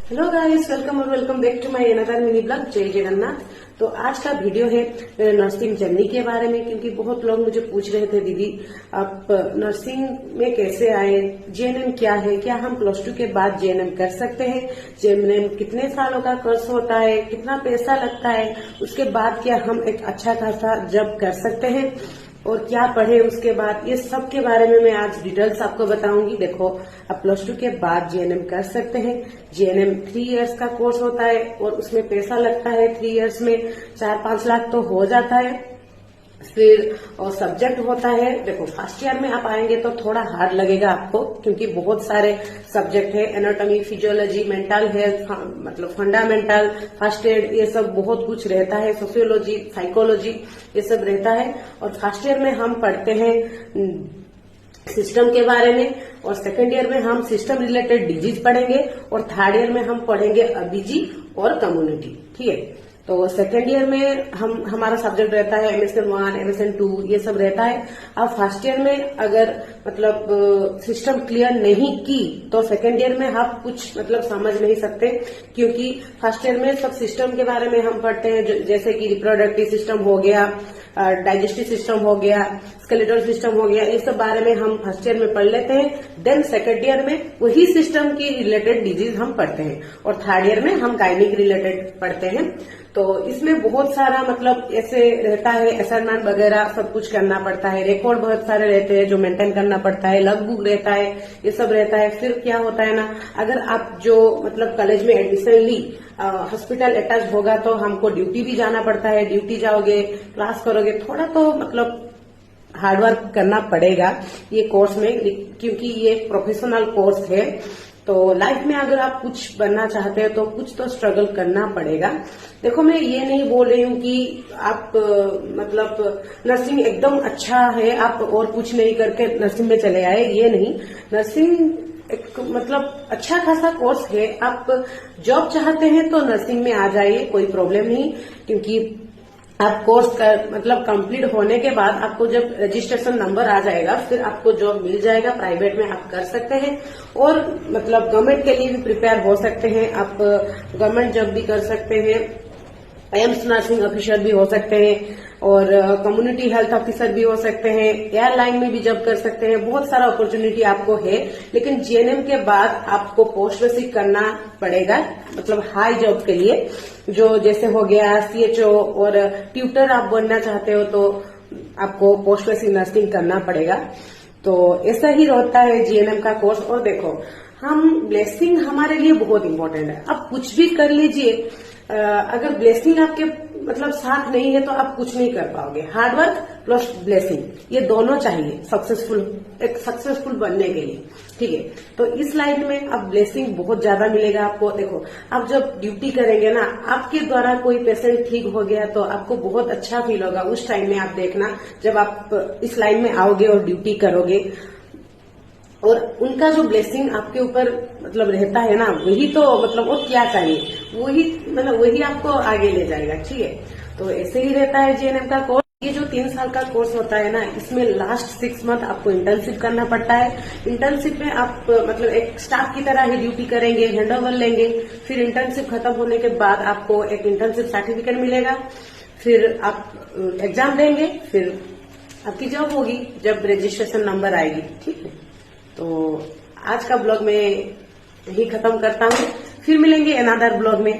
Hello guys, welcome और welcome back to my another mini blog जय जगन्नाथ। तो आज का वीडियो है नर्सिंग जर्नी के बारे में, क्योंकि बहुत लोग मुझे पूछ रहे थे दीदी आप नर्सिंग में कैसे आए, जेएनएम क्या है, क्या हम +2 के बाद जेएनएम कर सकते हैं, जेएनएम कितने सालों का कोर्स होता है, कितना पैसा लगता है, उसके बाद क्या हम एक अच्छा खासा जॉब कर सकते हैं और क्या पढ़े उसके बाद, ये सब के बारे में मैं आज डिटेल्स आपको बताऊंगी। देखो, आप +2 के बाद जेएनएम कर सकते हैं। जेएनएम 3 इयर्स का कोर्स होता है और उसमें पैसा लगता है। 3 इयर्स में 4-5 लाख तो हो जाता है। फिर और सब्जेक्ट होता है, देखो फर्स्ट ईयर में आप आएंगे तो थोड़ा हार्ड लगेगा आपको, क्योंकि बहुत सारे सब्जेक्ट है। एनाटॉमी, फिजियोलॉजी, मेंटल हेल्थ, मतलब फंडामेंटल, फर्स्ट एड, ये सब बहुत कुछ रहता है। सोशियोलॉजी, साइकोलॉजी, ये सब रहता है। और फर्स्ट ईयर में हम पढ़ते हैं सिस्टम के बारे में, और सेकेंड ईयर में हम सिस्टम रिलेटेड डिजीज पढ़ेंगे, और थर्ड ईयर में हम पढ़ेंगे अबीजी और कम्युनिटी। ठीक है, तो सेकेंड ईयर में हमारा सब्जेक्ट रहता है MSN 1, MSN 2, ये सब रहता है। अब फर्स्ट ईयर में अगर मतलब सिस्टम क्लियर नहीं की तो सेकेंड ईयर में आप कुछ मतलब समझ नहीं सकते, क्योंकि फर्स्ट ईयर में सब सिस्टम के बारे में हम पढ़ते हैं, जैसे कि रिप्रोडक्टिव सिस्टम हो गया, डाइजेस्टिव सिस्टम हो गया, स्केलेटल सिस्टम हो गया, ये सब बारे में हम फर्स्ट ईयर में पढ़ लेते हैं। देन सेकेंड ईयर में वही सिस्टम की रिलेटेड डिजीज हम पढ़ते हैं, और थर्ड ईयर में हम गायनिक रिलेटेड पढ़ते हैं। तो इसमें बहुत सारा मतलब ऐसे रहता है, असाइनमेंट वगैरह सब कुछ करना पड़ता है, रिकॉर्ड बहुत सारे रहते हैं जो मेंटेन करना पड़ता है, लॉग बुक रहता है, ये सब रहता है। फिर क्या होता है ना, अगर आप जो मतलब कॉलेज में एडमिशन ली, हॉस्पिटल अटैच होगा तो हमको ड्यूटी भी जाना पड़ता है। ड्यूटी जाओगे, क्लास करोगे, थोड़ा तो मतलब हार्डवर्क करना पड़ेगा ये कोर्स में, क्योंकि ये प्रोफेशनल कोर्स है। तो लाइफ में अगर आप कुछ बनना चाहते हो तो कुछ तो स्ट्रगल करना पड़ेगा। देखो, मैं ये नहीं बोल रही हूँ कि आप मतलब नर्सिंग एकदम अच्छा है, आप और कुछ नहीं करके नर्सिंग में चले आए, ये नहीं। नर्सिंग एक मतलब अच्छा खासा कोर्स है। आप जॉब चाहते हैं तो नर्सिंग में आ जाइए, कोई प्रॉब्लम नहीं, क्योंकि आप कोर्स का मतलब कंप्लीट होने के बाद आपको जब रजिस्ट्रेशन नंबर आ जाएगा, फिर आपको जॉब मिल जाएगा। प्राइवेट में आप कर सकते हैं, और मतलब गवर्नमेंट के लिए भी प्रिपेयर हो सकते हैं। आप गवर्नमेंट जॉब भी कर सकते हैं, एम्स नर्सिंग ऑफिसर भी हो सकते हैं, और कम्युनिटी हेल्थ ऑफिसर भी हो सकते हैं, एयरलाइन में भी जॉब कर सकते हैं। बहुत सारा अपॉर्चुनिटी आपको है। लेकिन जेएनएम के बाद आपको पोस्ट बेसिक करना पड़ेगा, मतलब हाई जॉब के लिए, जो जैसे हो गया CHO, और ट्यूटर आप बनना चाहते हो तो आपको पोस्ट बेसिक नर्सिंग करना पड़ेगा। तो ऐसा ही रहता है जेएनएम का कोर्स। और देखो, हम ब्लेसिंग हमारे लिए बहुत इंपॉर्टेंट है। आप कुछ भी कर लीजिए, अगर ब्लेसिंग आपके मतलब साथ नहीं है तो आप कुछ नहीं कर पाओगे। हार्डवर्क प्लस ब्लेसिंग, ये दोनों चाहिए एक सक्सेसफुल बनने के लिए। ठीक है, तो इस लाइन में अब ब्लेसिंग बहुत ज्यादा मिलेगा आपको। देखो, आप जब ड्यूटी करेंगे ना, आपके द्वारा कोई पेशेंट ठीक हो गया तो आपको बहुत अच्छा फील होगा। उस टाइम में आप देखना, जब आप इस लाइन में आओगे और ड्यूटी करोगे, और उनका जो ब्लेसिंग आपके ऊपर मतलब रहता है ना, वही तो मतलब और क्या चाहिए, वही मतलब वही आपको आगे ले जाएगा। ठीक है, तो ऐसे ही रहता है जेएनएम का कोर्स। ये जो 3 साल का कोर्स होता है ना, इसमें लास्ट 6 मंथ आपको इंटर्नशिप करना पड़ता है। इंटर्नशिप में आप मतलब एक स्टाफ की तरह ही ड्यूटी करेंगे, हैंडओवर लेंगे। फिर इंटर्नशिप खत्म होने के बाद आपको एक इंटर्नशिप सर्टिफिकेट मिलेगा। फिर आप एग्जाम देंगे, फिर आपकी जॉब होगी जब रजिस्ट्रेशन नंबर आएगी। ठीक है, तो आज का ब्लॉग मैं यही खत्म करता हूँ। फिर मिलेंगे अनदर ब्लॉग में।